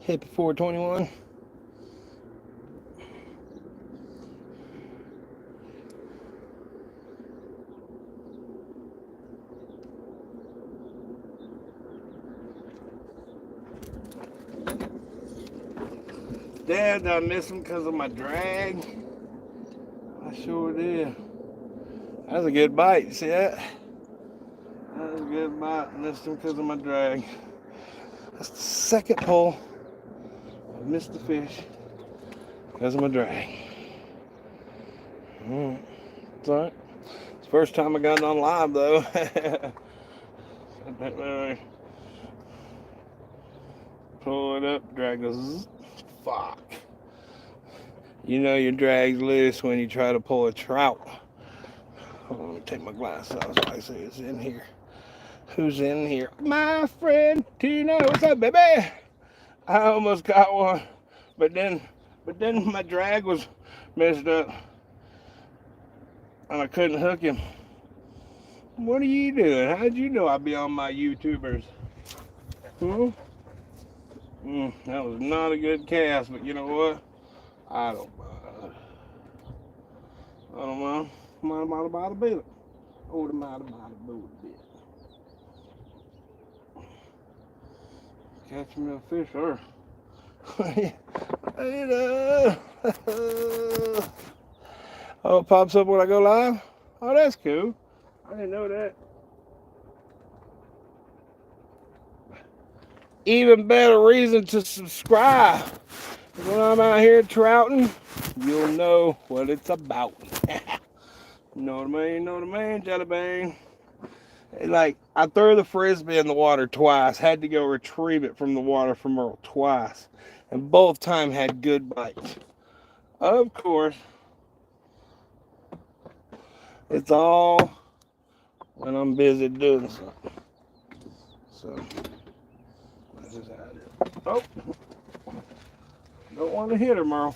Hippie 421. Dad, I miss him because of my drag. I sure did. That was a good bite. See that? That was a good bite. Missed him because of my drag. That's the second pull. I missed the fish because of my drag. It's alright. It's the first time I got it on live though. Pull it up, drag goes, fuck. You know your drag's loose when you try to pull a trout. Hold on, let me take my glasses off so I can see who's in here. Who's in here? My friend Tina. What's up, baby? I almost got one, but then my drag was messed up, and I couldn't hook him. What are you doing? How'd you know I'd be on my YouTubers? That was not a good cast, but you know what? I don't mind. I don't mind. Mind about a bit. Oh, the mind about a bit. Catch me a fish, or oh, it pops up when I go live. Oh, that's cool. I didn't know that. Even better reason to subscribe. When I'm out here trouting, you'll know what it's about. Know what I mean? Know what I mean? Jelly bean. Like, I threw the frisbee in the water twice. Had to go retrieve it from the water from Earl twice. And both times had good bites. Of course, it's all when I'm busy doing something. So, this is how it is. Oh, don't want to hit her, Merle.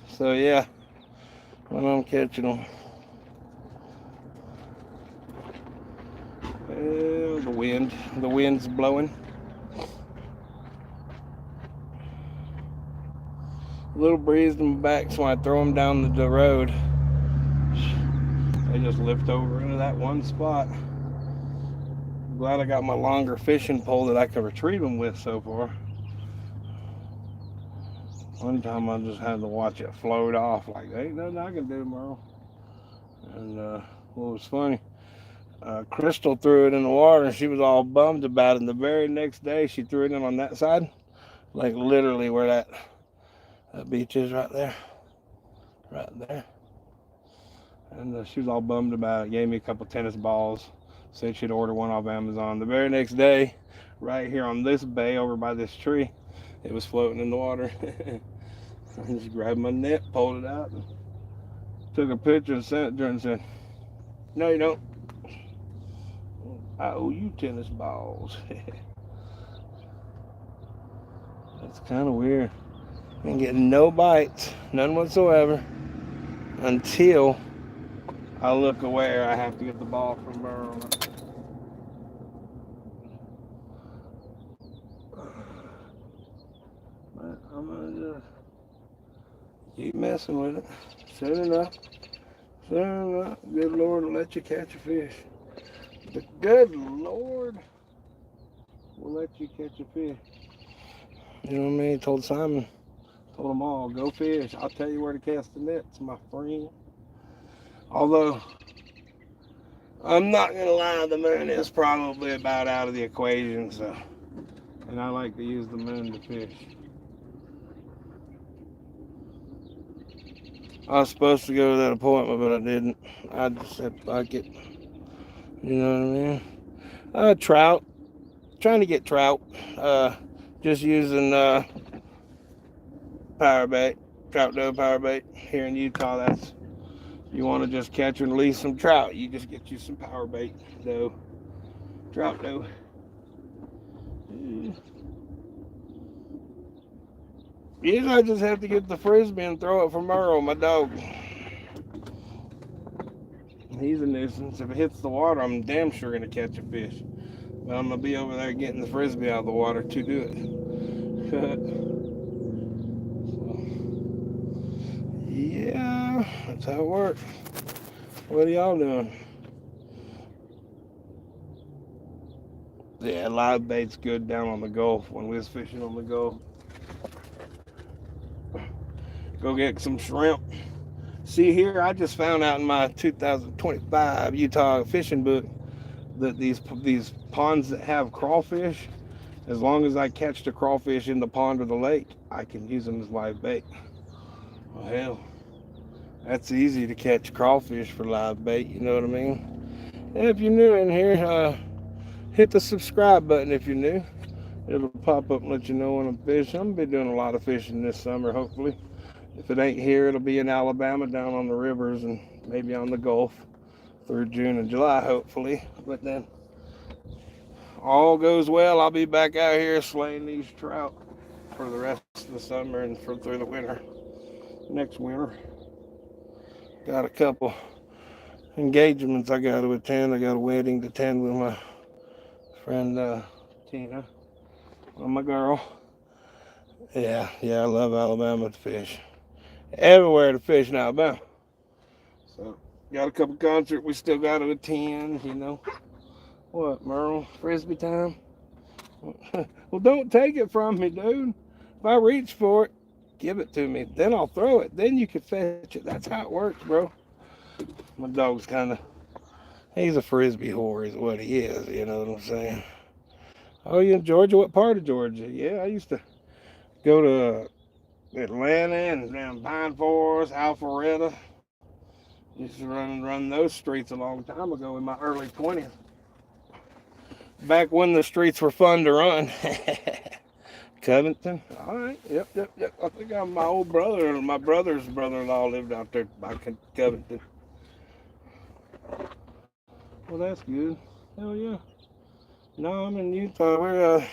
So, yeah, when I'm catching them. The wind's blowing. A little breeze in my back, so when I throw them down the road, they just lift over into that one spot. I'm glad I got my longer fishing pole that I can retrieve them with so far. One time I just had to watch it float off, like, ain't nothing I can do, Merle. And what was funny, Crystal threw it in the water and she was all bummed about it. And the very next day she threw it in on that side, like literally where that beach is right there. And she was all bummed about it. Gave me a couple tennis balls. Said she'd order one off Amazon. The very next day, right here on this bay over by this tree, it was floating in the water. I just grabbed my net, pulled it out, and took a picture and sent it to her and said, "No, you don't. I owe you tennis balls." That's kind of weird. I ain't getting no bites, none whatsoever, until I look away or I have to get the ball from her. But I'm gonna just keep messing with it. Soon enough, good Lord will let you catch a fish. The good Lord will let you catch a fish. You know what I mean? Told Simon, told them all, go fish. I'll tell you where to cast the nets, my friend. Although, I'm not going to lie, the moon is probably about out of the equation, so. And I like to use the moon to fish. I was supposed to go to that appointment, but I didn't. I just said, fuck it. You know what I mean? Trout. Trying to get trout. Just using power bait. Trout dough power bait. Here in Utah, that's, you want to just catch and release some trout, you just get you some power bait dough. Trout dough. Usually I just have to get the frisbee and throw it from Earl, my dog. He's a nuisance. If it hits the water, I'm damn sure going to catch a fish. But I'm going to be over there getting the frisbee out of the water to do it. Yeah, that's how it works. What are y'all doing? Yeah, live bait's good down on the Gulf when we was fishing on the Gulf. Go get some shrimp. See here, I just found out in my 2025 Utah fishing book that these ponds that have crawfish, as long as I catch the crawfish in the pond or the lake, I can use them as live bait. Well, hell, that's easy to catch crawfish for live bait, you know what I mean? And if you're new in here, hit the subscribe button if you're new. It'll pop up and let you know when I'm fishing. I'm going to be doing a lot of fishing this summer, hopefully. If it ain't here, it'll be in Alabama, down on the rivers, and maybe on the Gulf through June and July, hopefully. But then, all goes well, I'll be back out here slaying these trout for the rest of the summer and through the winter. Next winter. Got a couple engagements I got to attend. I got a wedding to attend with my friend Tina, my girl. Yeah, I love Alabama to fish. Everywhere to fish in Alabama. So, got a couple concerts we still got to attend, you know. What, Merle? Frisbee time? Well, don't take it from me, dude. If I reach for it, give it to me. Then I'll throw it. Then you can fetch it. That's how it works, bro. My dog's he's a Frisbee whore is what he is, you know what I'm saying? Oh, you in Georgia? What part of Georgia? Yeah, I used to go to Atlanta and down Pine Forest, Alpharetta. Used to run those streets a long time ago in my early 20s. Back when the streets were fun to run. Covington. All right. Yep. I think my old brother and my brother's brother-in-law lived out there by Covington. Well, that's good. Hell yeah. No, I'm in Utah. We're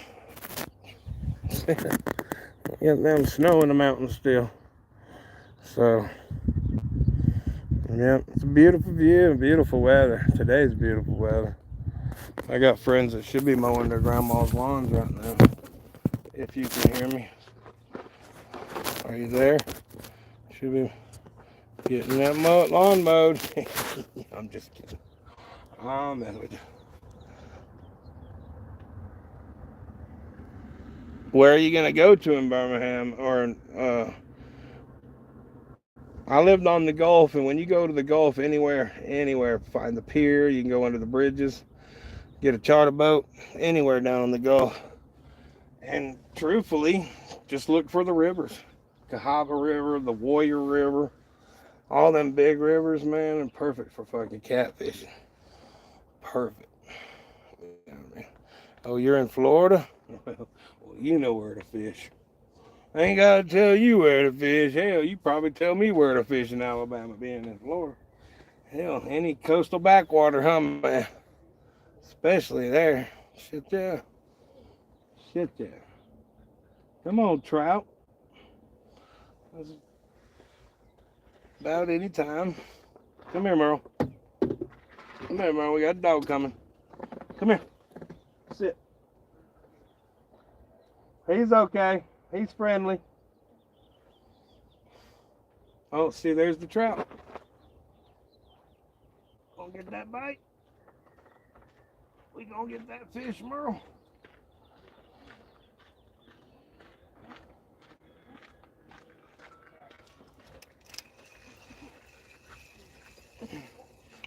getting them snow in the mountains still. So, yeah, it's a beautiful view and beautiful weather. Today's beautiful weather. I got friends that should be mowing their grandma's lawns right now. If you can hear me. Are you there? Should be getting that lawn mowed. I'm just kidding. I'm with you. Where are you going to go to in Birmingham? Or I lived on the Gulf, and when you go to the Gulf, anywhere, find the pier, you can go under the bridges, get a charter boat, anywhere down on the Gulf. And truthfully, just look for the rivers. Cahaba River, the Warrior River, all them big rivers, man, are perfect for fucking catfishing. Perfect. Oh, you're in Florida? Well, you know where to fish. I ain't got to tell you where to fish. Hell, you probably tell me where to fish in Alabama, being in Florida. Hell, any coastal backwater, huh, man? Especially there. Shit, yeah. Come on, trout. That's about any time. Come here, Merle. We got a dog coming. Come here. Sit. He's okay. He's friendly. Oh, see, there's the trout. Gonna get that bite. We gonna get that fish, Merle.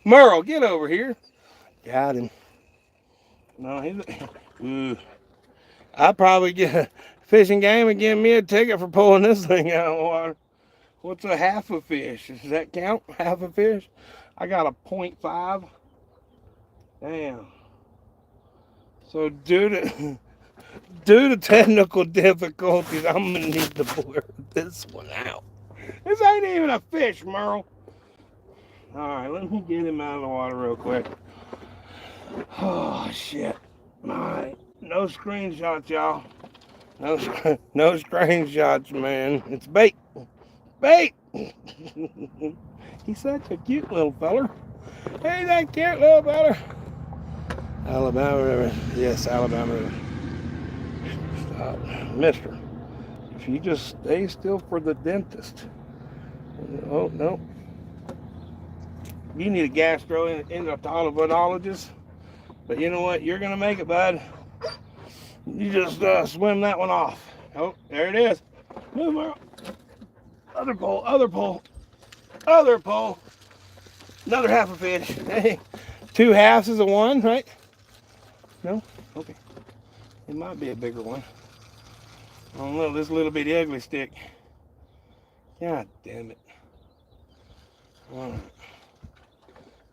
Merle, get over here. Got him. No, he's. I'd probably get a fishing game and give me a ticket for pulling this thing out of the water. What's a half a fish? Does that count? Half a fish? I got a 0.5. Damn. So due to technical difficulties, I'm gonna need to blur this one out. This ain't even a fish, Merle. Alright, let me get him out of the water real quick. Oh shit. Alright. No screenshots, y'all. No screenshots, man. It's bait. Bait! He's such a cute little feller. Hey, that cute little feller. Alabama River. Yes, Alabama River. Stop. Mister, if you just stay still for the dentist. Oh, no. You need a gastroenterologist. But you know what? You're going to make it, bud. You just swim that one off. Oh, there it is. Move around. Other pole, other pole, other pole. Another half a fish. Hey, 2 halves is a 1, right? No? Okay. It might be a bigger one. I don't know. This little bitty ugly stick. God damn it. All right.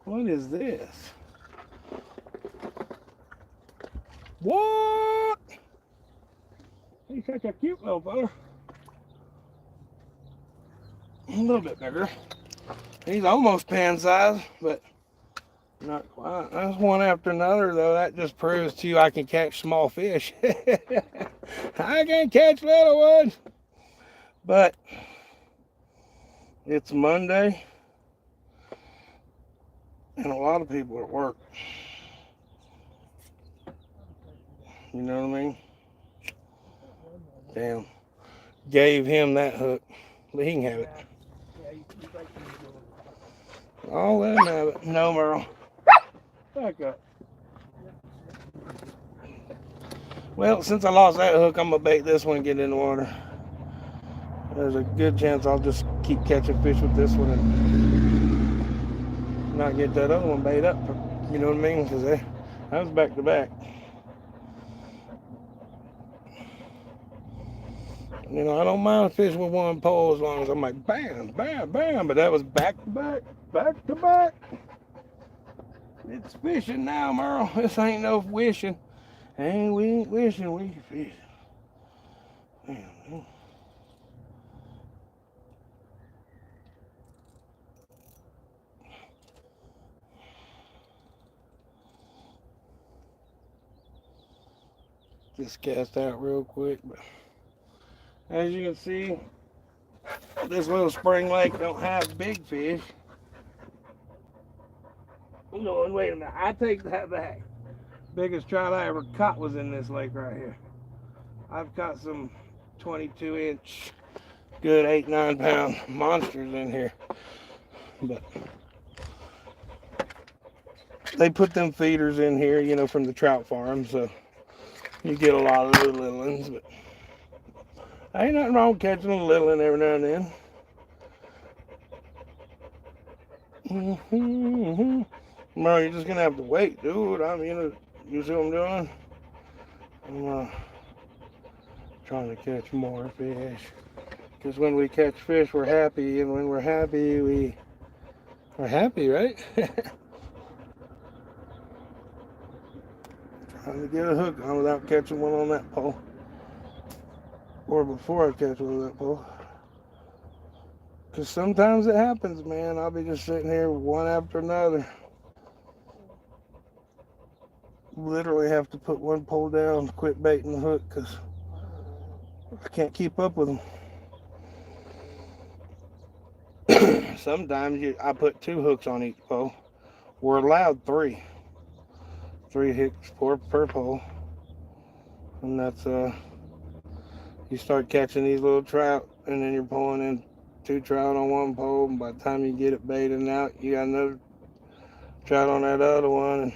What is this? What? He's such a cute little fella. A little bit bigger. He's almost pan size, but not quite. That's one after another, though. That just proves to you I can catch small fish. I can catch little ones. But it's Monday, and a lot of people at work. You know what I mean? Damn. Gave him that hook. But he can have it. I'll let him have it. No, Merle. Back up. Well, since I lost that hook, I'm going to bait this one and get in the water. There's a good chance I'll just keep catching fish with this one and not get that other one bait up. You know what I mean? Because that was back to back. You know, I don't mind fishing with one pole as long as I'm like bam, bam, bam. But that was back to back, back to back. It's fishing now, Merle. This ain't no wishing. And we ain't wishing, we fishing. Man. Just cast out real quick, but as you can see, this little spring lake don't have big fish. No, wait a minute, I take that back. Biggest trout I ever caught was in this lake right here. I've caught some 22-inch, good 8-9 pound monsters in here, but they put them feeders in here, you know, from the trout farm, so you get a lot of the little ones, but ain't nothing wrong with catching a little one every now and then. Well, you're just gonna have to wait, dude. You see what I'm doing? I'm trying to catch more fish. Because when we catch fish, we're happy, and when we're happy, we're happy, right? Trying to get a hook on without catching one on that pole. Or before I catch one on that pole. Because sometimes it happens, man. I'll be just sitting here one after another. Literally have to put one pole down, quit baiting the hook, because I can't keep up with them. Sometimes I put 2 hooks on each pole. We're allowed 3. 3 hooks per pole. And that's, you start catching these little trout, and then you're pulling in 2 trout on one pole, and by the time you get it baited out, you got another trout on that other one.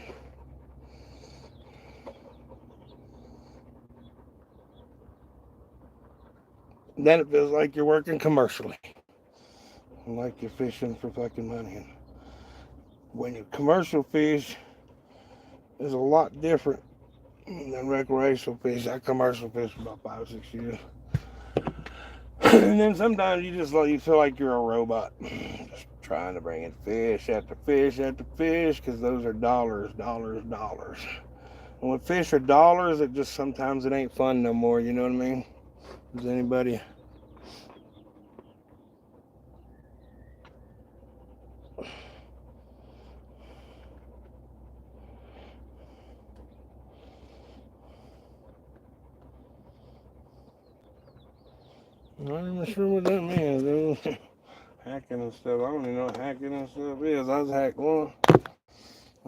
And then it feels like you're working commercially. Like you're fishing for fucking money. And when you commercial fish is a lot different than recreational fish. I commercial fish for about 5 or 6 years. And then sometimes you feel like you're a robot. Just trying to bring in fish after fish after fish, because those are dollars, dollars, dollars. And when fish are dollars, sometimes it ain't fun no more, you know what I mean? Does anybody... I'm not even sure what that means, dude. Hacking and stuff. I don't even know what hacking and stuff is. I was hacked one. I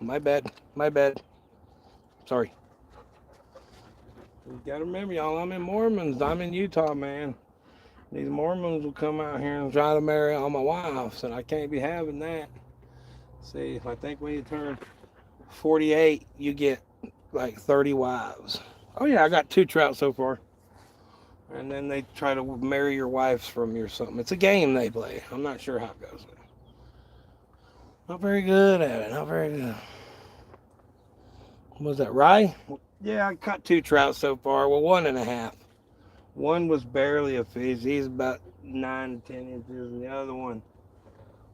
My bad. My bad. Sorry. You gotta remember, y'all, I'm in Mormons. I'm in Utah, man. These Mormons will come out here and try to marry all my wives, and I can't be having that. See, I think when you turn 48, you get like 30 wives. Oh, yeah, I got 2 trout so far. And then they try to marry your wives from you or something. It's a game they play. I'm not sure how it goes. Not very good at it. Not very good. Was that rye? Yeah, I caught 2 trout so far. Well, 1.5. One was barely a fish. He's about 9 to 10 inches. And the other one,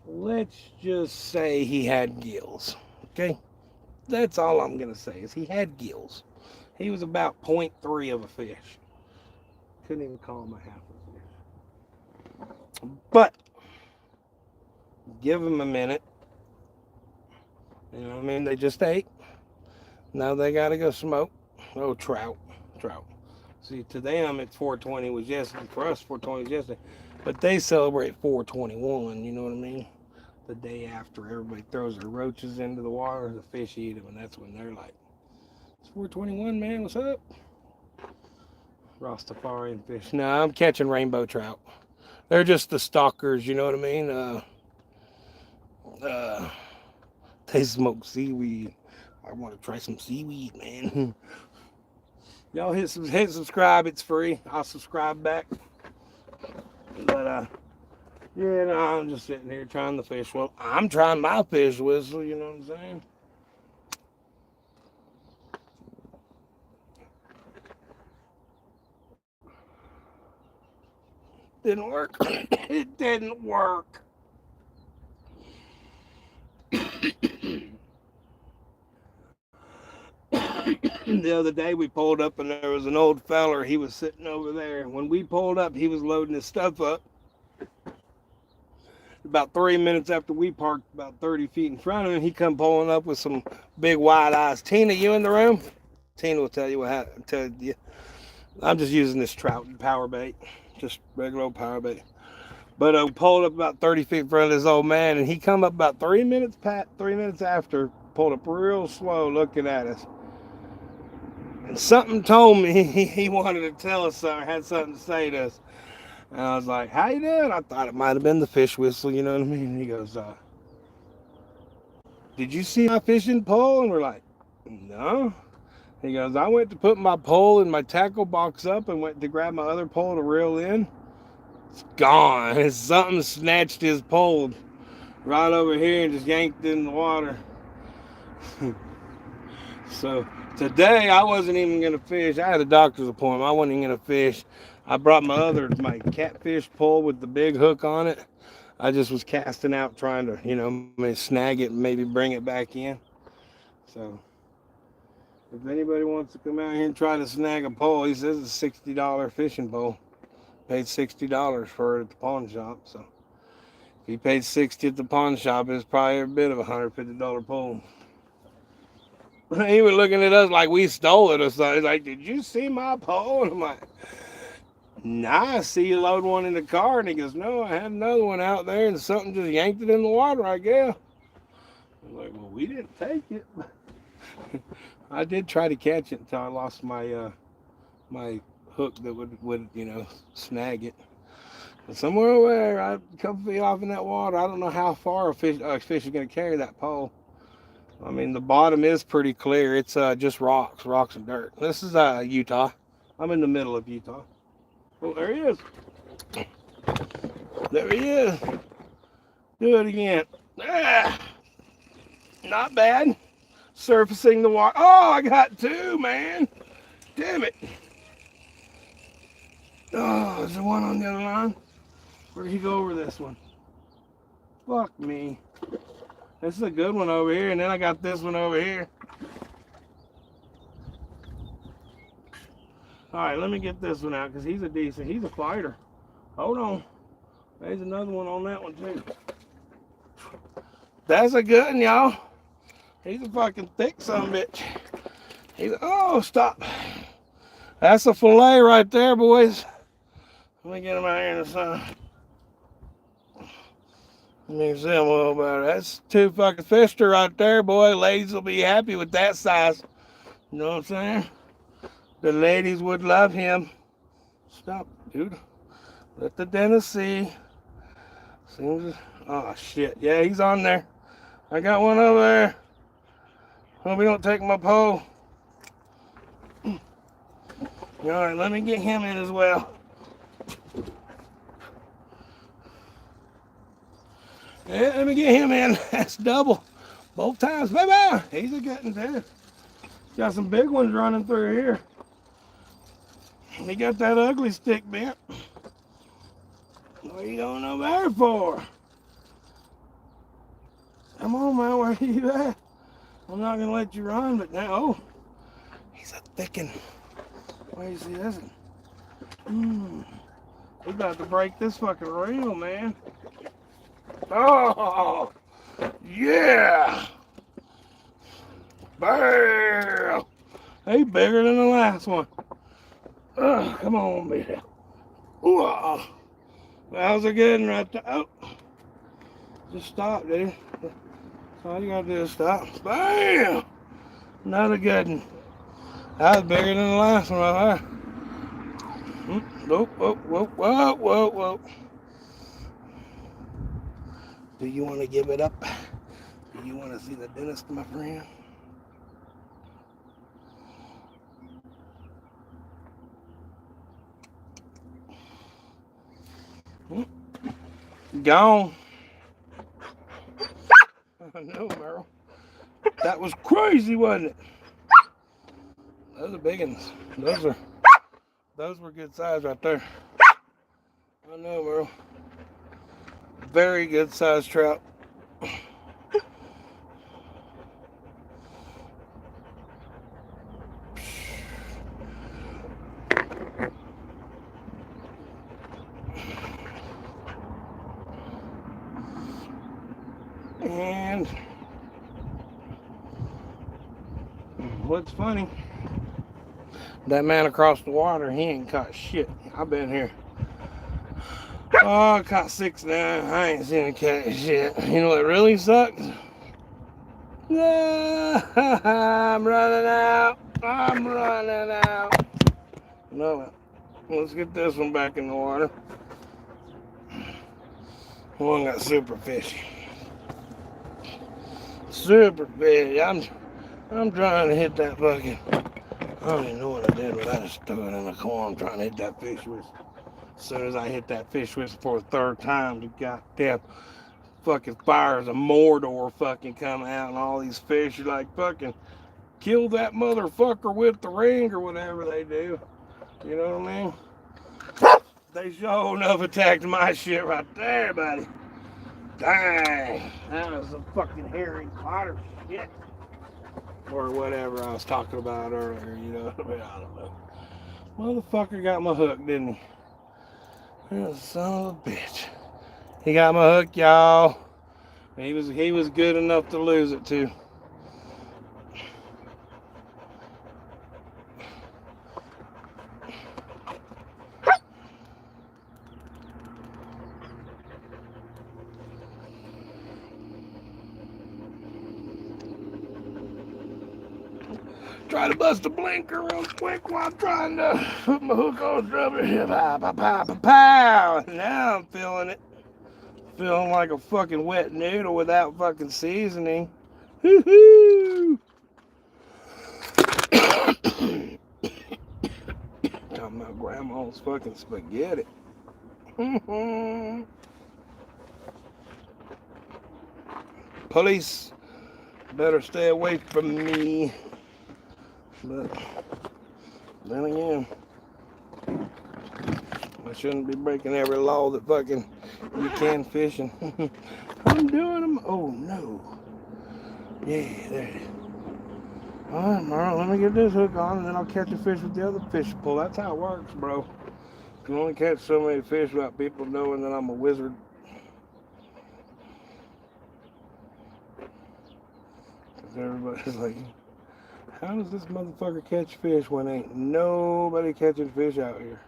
let's just say he had gills. Okay? That's all I'm going to say is he had gills. He was about 0.3 of a fish. Couldn't even call him a half a fish. But give him a minute. You know what I mean? They just ate. Now they got to go smoke. Oh, trout. See, to them, it's 420 was yesterday. For us, 420 was yesterday. But they celebrate 421, you know what I mean? The day after everybody throws their roaches into the water, the fish eat them, and that's when they're like, it's 421, man, what's up? Rastafarian fish. No, I'm catching rainbow trout. They're just the stalkers, you know what I mean? They smoke seaweed. I want to try some seaweed, man. Y'all hit subscribe. It's free. I'll subscribe back. But yeah, no, I'm just sitting here trying the fish. Well, I'm trying my fish whistle. You know what I'm saying? Didn't work. It didn't work. The other day we pulled up and there was an old feller. He was sitting over there. When we pulled up, he was loading his stuff up. About 3 minutes after we parked, about 30 feet in front of him, he come pulling up with some big wide eyes. Tina, you in the room? Tina will tell you what happened. Tell you. I'm just using this trout power bait, just regular old power bait. But pulled up about 30 feet in front of this old man, and he come up about 3 minutes after, pulled up real slow, looking at us. And something told me he wanted to tell us something, had something to say to us. And I was like, how you doing? I thought it might have been the fish whistle, you know what I mean? And he goes, did you see my fishing pole? And we're like, no. He goes, I went to put my pole in my tackle box up and went to grab my other pole to reel in. It's gone. Something snatched his pole right over here and just yanked it in the water. So today I wasn't even going to fish. I had a doctor's appointment. I wasn't even going to fish. I brought my catfish pole with the big hook on it. I just was casting out trying to, maybe snag it and maybe bring it back in. So if anybody wants to come out here and try to snag a pole, he says it's a $60 fishing pole. Paid $60 for it at the pawn shop. So if he paid $60 at the pawn shop, it's probably a bit of a $150 pole. He was looking at us like we stole it or something. He's like, did you see my pole? And I'm like, nah, I see you load one in the car. And he goes, no, I had another one out there and something just yanked it in the water, I guess. I'm like, well, we didn't take it. I did try to catch it until I lost my my hook that would snag it. But somewhere over there, a couple feet off in that water, I don't know how far a fish is going to carry that pole. I mean, the bottom is pretty clear. It's just rocks and dirt. This is Utah. I'm in the middle of Utah. Oh, there he is. There he is. Do it again. Ah, not bad. Surfacing the water. Oh, I got 2, man. Damn it. Oh, is there one on the other line? Where'd he go over this one? Fuck me. This is a good one over here, and then I got this one over here. All right, let me get this one out, because he's a fighter. Hold on. There's another one on that one, too. That's a good one, y'all. He's a fucking thick sumbitch. Oh, stop. That's a fillet right there, boys. Let me get him out here in the sun. Let me see a little better. That's 2 fucking fister right there, boy. Ladies will be happy with that size. You know what I'm saying? The ladies would love him. Stop, dude. Let the dentist see. Seems. Oh, shit. Yeah, he's on there. I got one over there. Hope he don't take my pole. Alright, let me get him in as well. Yeah, let me get him in. That's double. Both times. Bye-bye. He's a good one, too. Got some big ones running through here. He got that ugly stick bent. What are you going over there for? Come on, man. Where are you at? I'm not going to let you run, but now, oh, he's a thickin'. Where you see this? We about to break this fucking reel, man. Oh, yeah. Bam. He's bigger than the last one. Come on, baby. Ooh, that was a good one right there. Oh, just stop, dude. That's all you gotta do is stop. Bam! Another good one. That was bigger than the last one right there. Whoa, whoa, whoa, whoa, whoa, whoa. Do you want to give it up? Do you want to see the dentist, my friend? Gone. I know, Merle. That was crazy, wasn't it? Those are big ones. Those were good size right there. I know, Merle. Very good size trout. And what's funny, that man across the water, he ain't caught shit. I've been here. Oh, I caught 6 now. I ain't seen a cat shit. You know what really sucks? I'm running out. I'm running out. No, let's get this one back in the water. One got super fishy. Super fishy. I'm trying to hit that fucking. I don't even know what I did, but I just threw it in the corner trying to hit that fish with. As soon as I hit that fish whistle for the 3rd time, the goddamn fucking fires of Mordor fucking come out, and all these fish are like fucking kill that motherfucker with the ring or whatever they do. You know what I mean? They sure enough attacked my shit right there, buddy. Dang, that was some fucking herring otter shit. Or whatever I was talking about earlier, you know. I don't know. Motherfucker got my hook, didn't he? Son of a bitch. He got my hook, y'all. He was good enough to lose it too. Try to bust a blinker real quick while I'm trying to put my hook on rubber. Pow, pow, pow, pow, pow. Now I'm feeling it. Feeling like a fucking wet noodle without fucking seasoning. Hoo-hoo! Talking about grandma's fucking spaghetti. Police better stay away from me. But then again, I shouldn't be breaking every law that fucking you can fishing. I'm doing them. Oh no. Yeah, there it is. Alright, Marlon, let me get this hook on and then I'll catch a fish with the other fish pull. That's how it works, bro. You can only catch so many fish without people knowing that I'm a wizard. Because everybody's like, how does this motherfucker catch fish when ain't nobody catching fish out here?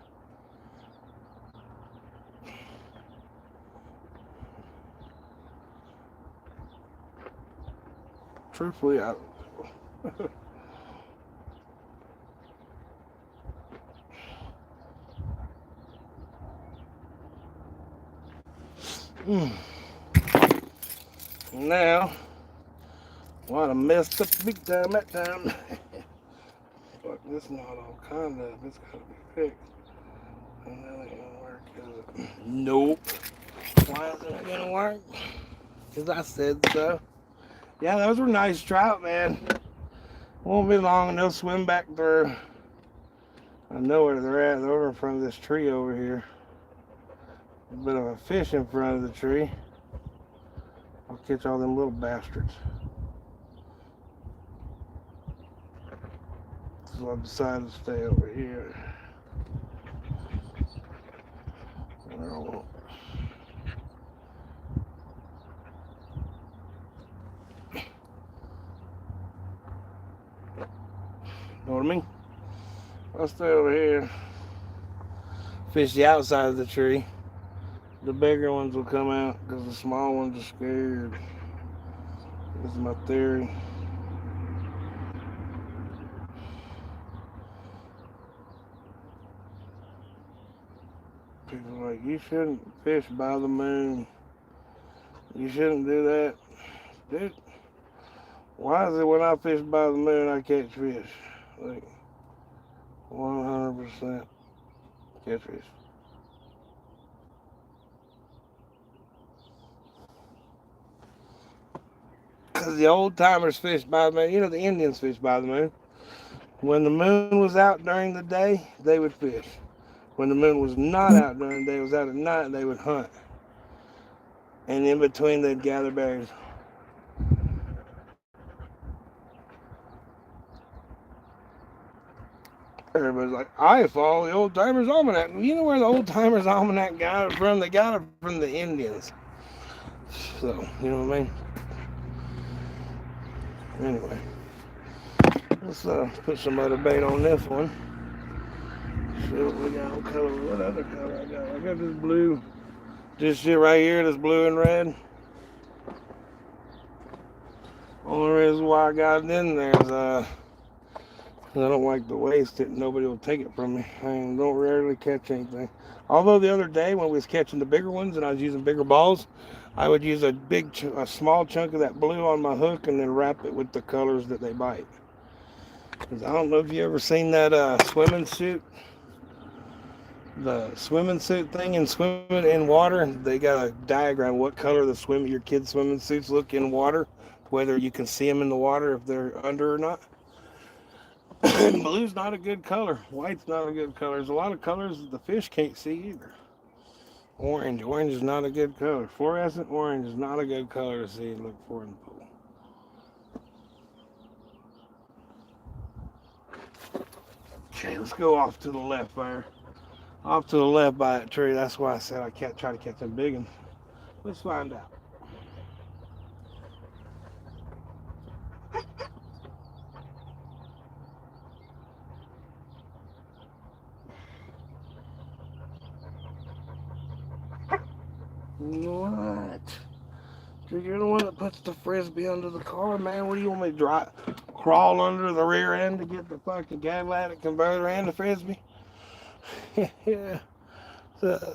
Truthfully, I Now, what I messed up big time that time. Fuck, this not all kind of. It's gotta be fixed. And that ain't gonna work, is it? Nope. Why isn't it gonna work? Because I said so. Yeah, those were nice trout, man. Won't be long and they'll swim back through. I know where they're at. They're over in front of this tree over here. A bit of a fish in front of the tree. I'll catch all them little bastards. So I decided to stay over here. Know what I mean? I'll stay over here. Fish the outside of the tree. The bigger ones will come out because the small ones are scared. This is my theory. People are like, you shouldn't fish by the moon. You shouldn't do that. Dude, why is it when I fish by the moon I catch fish? Like, 100% catch fish. Because the old timers fished by the moon. You know, the Indians fished by the moon. When the moon was out during the day, they would fish. When the moon was not out during the day, it was out at night, they would hunt. And in between, they'd gather berries. Everybody's like, I follow the Old Timers Almanac. You know where the Old Timers Almanac got it from? They got it from the Indians. So, you know what I mean? Anyway, let's put some other bait on this one. See what we got. What color? What other color I got? I got this blue. This shit right here, this blue and red. Only reason why I got it in there is I don't like to waste it. Nobody will take it from me. I don't rarely catch anything. Although the other day when we was catching the bigger ones and I was using bigger balls, I would use a small chunk of that blue on my hook and then wrap it with the colors that they bite. Because I don't know if you ever seen that swimming suit. The swimming suit thing in swimming in water. They got a diagram what color your kids' swimming suits look in water, whether you can see them in the water if they're under or not. Blue's not a good color. White's not a good color. There's a lot of colors that the fish can't see either. Orange is not a good color. Fluorescent orange is not a good color to see and look for in the pool. Okay, let's go off to the left there. Off to the left by that tree. That's why I said I can't try to catch them big ones. Let's find out. What? Dude, you're the one that puts the frisbee under the car, man. What do you want me to crawl under the rear end to get the fucking catalytic converter and the frisbee? Yeah.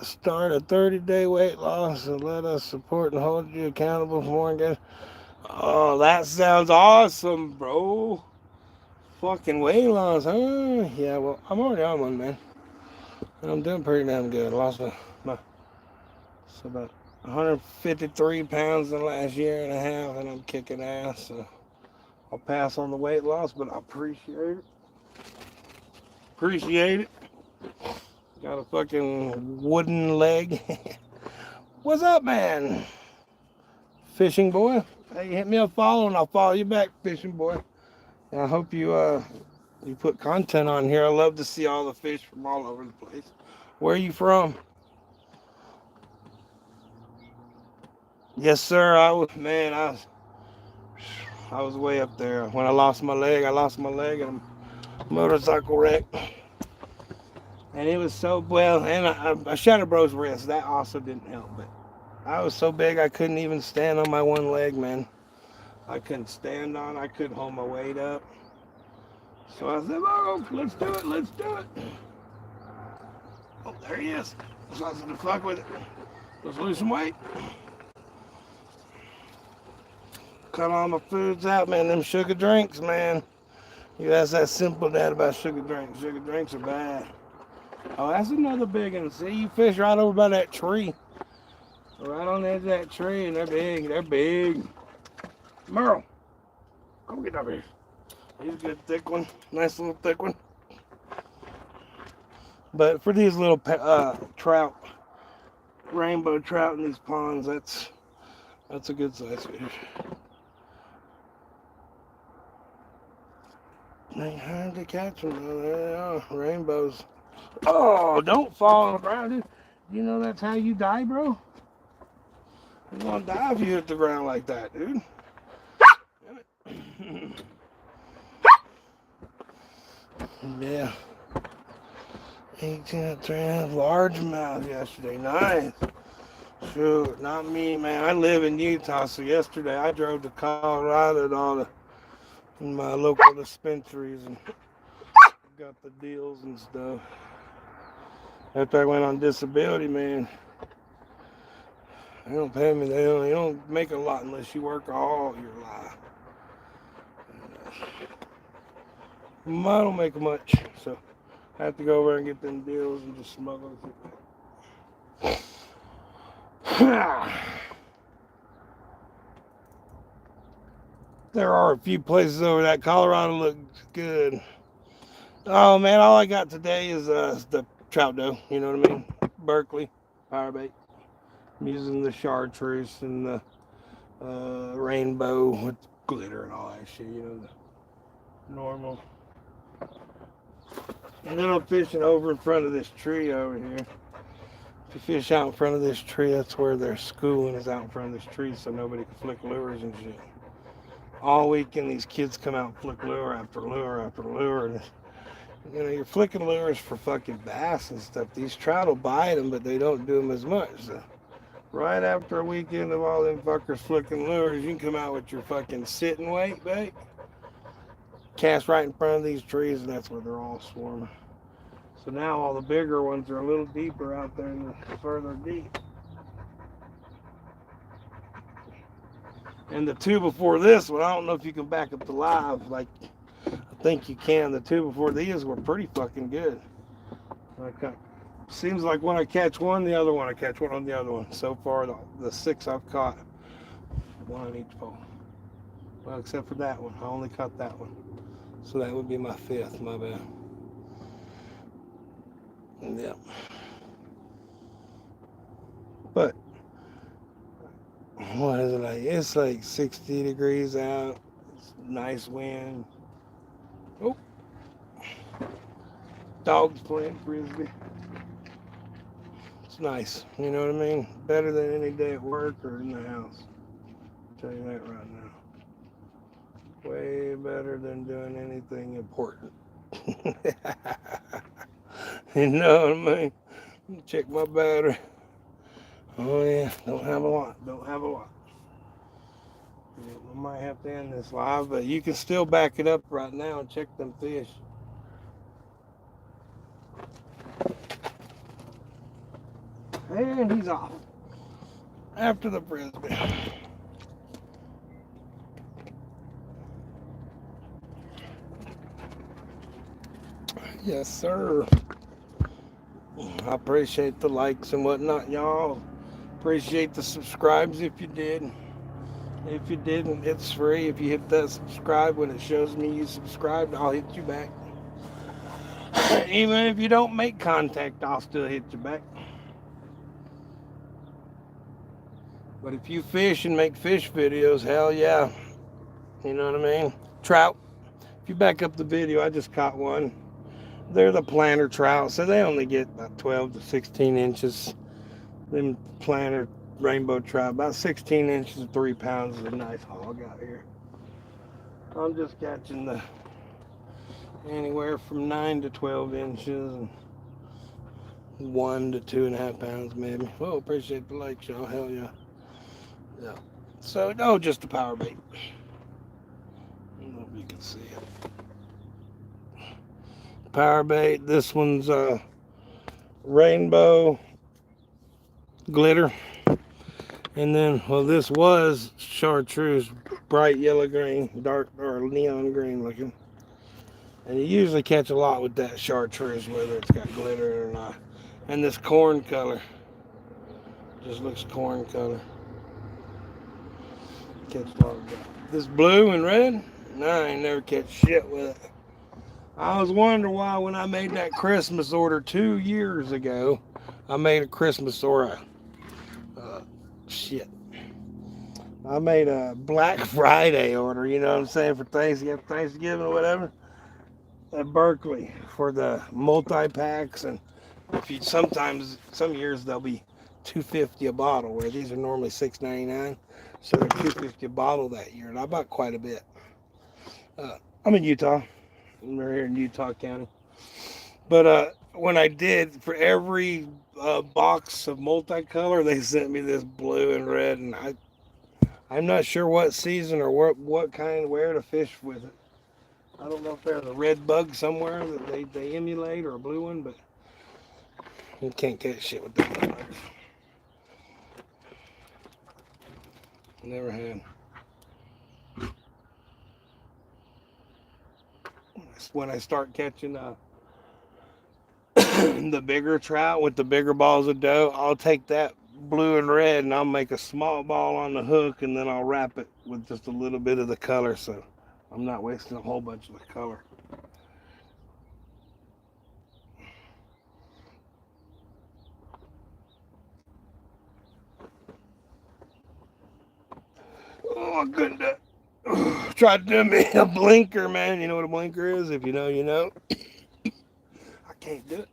Start a 30-day weight loss and let us support and hold you accountable for more engagement. Oh, that sounds awesome, bro. Fucking weight loss, huh? Yeah, well, I'm already on one, man. I'm doing pretty damn good. I lost about 153 pounds in the last year and a half, and I'm kicking ass. So I'll pass on the weight loss, but I appreciate it. Got a fucking wooden leg. What's up, man? Fishing boy. Hey, hit me a follow and I'll follow you back, fishing boy. And I hope you put content on here. I love to see all the fish from all over the place. Where are you from? Yes, sir. I was way up there. When I lost my leg in a motorcycle wreck. And it was so, well, and I shattered bro's wrist. That also didn't help. But I was so big I couldn't even stand on my one leg, man. I couldn't stand on. I couldn't hold my weight up. So I said, oh, let's do it. Let's do it. Oh, there he is. So I said, to fuck with it. Let's lose some weight. Cut all my foods out, man. Them sugar drinks, man. You ask that simple dad about sugar drinks. Sugar drinks are bad. Oh, that's another big one. See, you fish right over by that tree. Right on the edge of that tree, and they're big. They're big. Merle, come get over here. He's a good thick one. Nice little thick one. But for these little trout, rainbow trout in these ponds, that's a good size fish. Ain't hard to catch them, though. There they are, rainbows. Oh, don't fall on the ground, dude. You know that's how you die, bro? You're gonna die if you hit the ground like that, dude. Yeah. 18.5 largemouth yesterday. Nice. Shoot, not me, man. I live in Utah, so yesterday I drove to Colorado to all my local dispensaries and got the deals and stuff. After I went on disability, man, they don't pay me. They don't make a lot unless you work all your life. I don't make much, so I have to go over and get them deals and just smuggle it. There are a few places over that Colorado looks good. Oh man, all I got today is the trout dough. You know what I mean? Berkeley power bait. I'm using the chartreuse and the rainbow with glitter and all that shit. You know, the normal. And then I'm fishing over in front of this tree over here. If you fish out in front of this tree, that's where their schooling is, out in front of this tree, so nobody can flick lures and shit. All weekend, these kids come out and flick lure after lure after lure. And, you know, you're flicking lures for fucking bass and stuff. These trout will bite them, but they don't do them as much. So right after a weekend of all them fuckers flicking lures, you can come out with your fucking sitting weight bait. Cast right in front of these trees, and that's where they're all swarming. So now all the bigger ones are a little deeper out there and further deep. And the two before this one, I don't know if you can back up the live. Like, I think you can. The two before these were pretty fucking good. Seems like when I catch one, the other one, I catch one on the other one. So far, the 6 I've caught, one on each pole. Well, except for that one. I only caught that one. So that would be my 5th, my bad. Yeah. But what is it like? It's like 60 degrees out. It's nice wind. Oh. Dogs playing frisbee. It's nice. You know what I mean? Better than any day at work or in the house. I'll tell you that right now. Way better than doing anything important. You know what I mean? Check my battery. Oh yeah, don't have a lot. Don't have a lot. Yeah, we might have to end this live, but you can still back it up right now and check them fish. And he's off. After the frisbee. Yes, sir. I appreciate the likes and whatnot, y'all. Appreciate the subscribes if you did. If you didn't, it's free. If you hit that subscribe, when it shows me you subscribed, I'll hit you back. Even if you don't make contact, I'll still hit you back. But if you fish and make fish videos, hell yeah. You know what I mean? Trout. If you back up the video, I just caught one. They're the planter trout, so they only get about 12 to 16 inches. Them planter rainbow trout, about 16 inches and 3 pounds is a nice hog out here. I'm just catching the anywhere from 9 to 12 inches and 1 to 2.5 pounds maybe. Well, appreciate the likes, y'all. Hell yeah. Yeah. So, no, just a power bait. Let's see. Power bait. This one's rainbow glitter. And then, well, this was chartreuse, bright yellow green, dark or neon green looking. And you usually catch a lot with that chartreuse, whether it's got glitter or not. And this corn color, just looks corn color. Catch a lot of that. This blue and red, no, I ain't never catch shit with it. I was wondering why when I made that Christmas order 2 years ago, I made a Christmas order. Shit. I made a Black Friday order, you know what I'm saying, for Thanksgiving or whatever, at Berkeley for the multi-packs. And if you sometimes, some years they'll be $2.50 a bottle, where these are normally $6.99. So they're $2.50 a bottle that year, and I bought quite a bit. I'm in Utah. We're here in Utah County. But when I did, for every box of multicolor, they sent me this blue and red, and I'm not sure what season or what kind, where to fish with it. I don't know if there's a red bug somewhere that they emulate, or a blue one, but you can't catch shit with that colors. Never had. When I start catching the bigger trout with the bigger balls of dough, I'll take that blue and red and I'll make a small ball on the hook, and then I'll wrap it with just a little bit of the color, so I'm not wasting a whole bunch of the color. Oh, I couldn't do it. Tried to do me a blinker, man. You know what a blinker is? If you know, you know. I can't do it.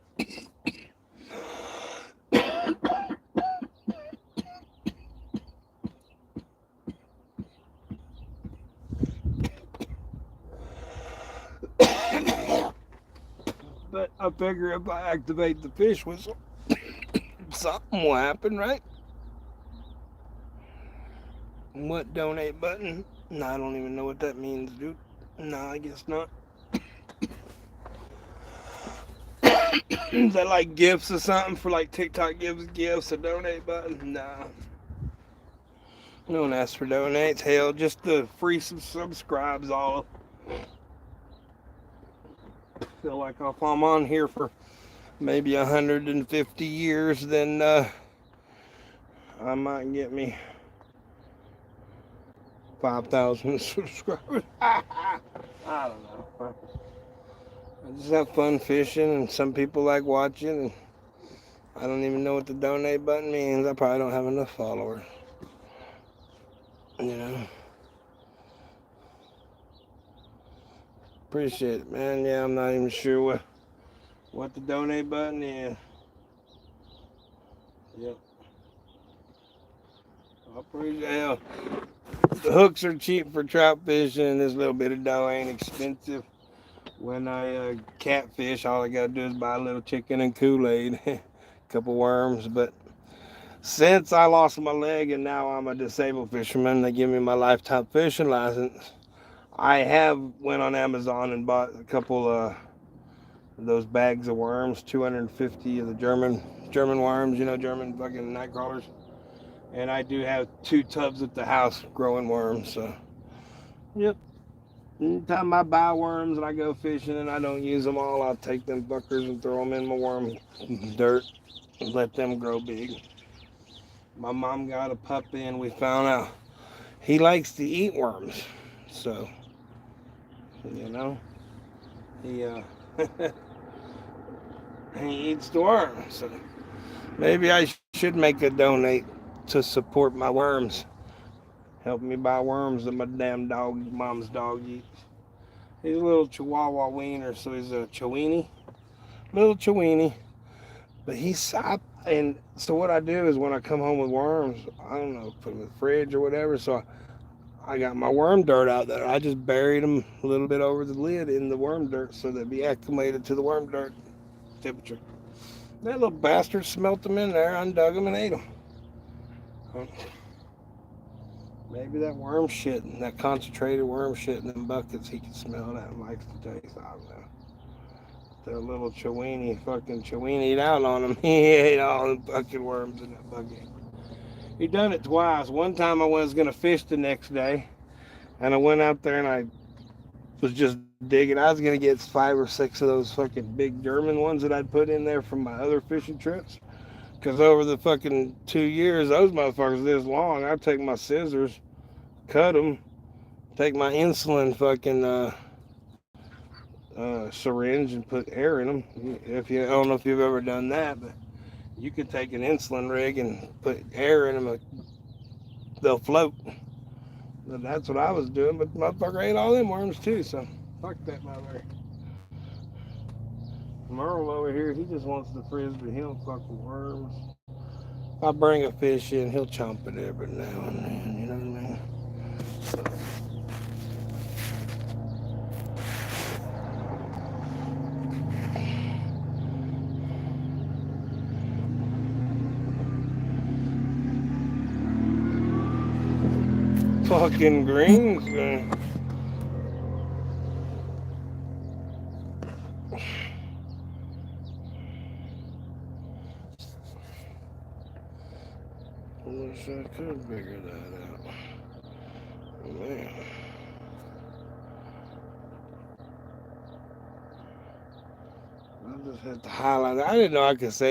But I figure if I activate the fish whistle, something will happen, right? What donate button? No, I don't even know what that means, dude. No, I guess not. Is that like gifts or something, for like TikTok gives gifts, a donate button? Nah. No one asks for donates. Hell, just the free subscribes all. I feel like if I'm on here for maybe 150 years, then I might get me 5,000 subscribers. I don't know. I just have fun fishing, and some people like watching, and I don't even know what the donate button means. I probably don't have enough followers. You know? Appreciate it, man. Yeah, I'm not even sure what the donate button is. Yep. I appreciate it. The hooks are cheap for trout fishing. This little bit of dough ain't expensive. When I catfish, all I gotta do is buy a little chicken and Kool-Aid, a couple worms. But since I lost my leg and now I'm a disabled fisherman, they give me my lifetime fishing license. I have went on Amazon and bought a couple of those bags of worms, 250 of the German worms, you know, German fucking night crawlers. And I do have 2 tubs at the house growing worms. So, yep. Anytime I buy worms and I go fishing and I don't use them all, I'll take them buckers and throw them in my worm dirt and let them grow big. My mom got a puppy and we found out he likes to eat worms. So, you know, he he eats the worms. So maybe I should make a donate to support my worms. Help me buy worms that my damn mom's dog eats. He's a little Chihuahua wiener, so he's a Chiweenie. Little Chiweenie. But and so what I do is when I come home with worms, I don't know, put them in the fridge or whatever. So I got my worm dirt out there. I just buried them a little bit over the lid in the worm dirt so they'd be acclimated to the worm dirt temperature. That little bastard smelt them in there, undug them, and ate them. Maybe that worm shit, that concentrated worm shit in them buckets, he can smell that and likes the taste. I don't know. That little Chewini out on him. He ate all the fucking worms in that bucket. He done it twice. One time I was gonna fish the next day, and I went out there and I was just digging. I was gonna get 5 or 6 of those fucking big German ones that I'd put in there from my other fishing trips. Cause over the fucking 2 years, those motherfuckers this long. I'd take my scissors, cut them, take my insulin fucking syringe and put air in them. If you, I don't know if you've ever done that, but you could take an insulin rig and put air in them. They'll float. But that's what I was doing. But the motherfucker ate all them worms too. So fuck that motherfucker. Merle over here, he just wants the frisbee. He don't fuck with worms. If I bring a fish in, he'll chomp it every now and then. You know what I mean? So, fucking greens, man. I wish I could figure that out. Man. I just had to highlight. I didn't know I could say